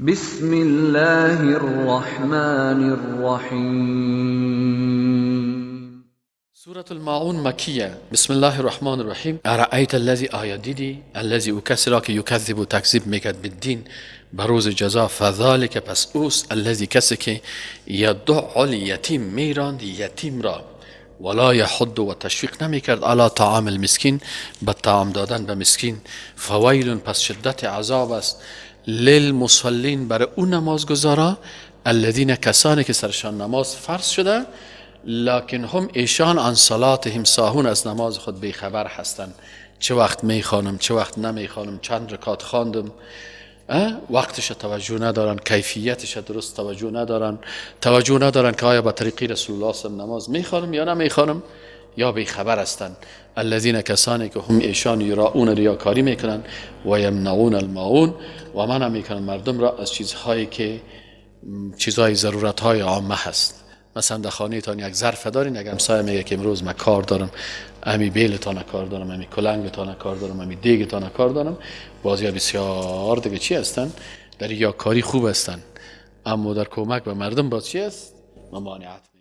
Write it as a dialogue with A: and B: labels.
A: بسم الله الرحمن الرحیم.
B: سورة الماعون مکیه. بسم الله الرحمن الرحیم. ارأیت الذی آیا دیدی الذی او کسی را که یکذب و تکذیب میکرد بالدین به روز جزا، فذلک پس اوست الذی کسی که یدع الیتیم میراند یتیم را، ولا یحض و تشویق نمیکرد علی طعام المسکین به طعام دادن به مسکین، فویل پس شدت عذاب است للمصلین برای اون نمازگزارا، الذین کسانی که سرشان نماز فرض شده لکن هم ایشان عن صلاتهم ساهون از نماز خود بیخبر هستند. چه وقت میخوانم چه وقت نمیخوانم، چند رکعت خواندم، وقتش توجه ندارن، کیفیتش درست توجه ندارن که آیا با طریقی رسول الله صلی الله علیه و نماز میخوانم یا نمیخوانم، یا بیخبر هستند. الذین کسانی که هم ایشان یراؤون ریاکاری میکنن و یمنعون الماعون و منع میکنن مردم را از چیزهایی که چیزهای ضرورتهای عامه هست. مثلا در خانه تان یک ظرف دارین، اگر همسایه میگه که امروز من کار دارم، امی بیلتان کار دارم، امی کلنگتان کار دارم، امی دیگتان کار دارم، بازی بسیار دیگه چی هستن در ریاکاری خوب هستن، اما در کمک به مردم باز چی است؟ ممانعت.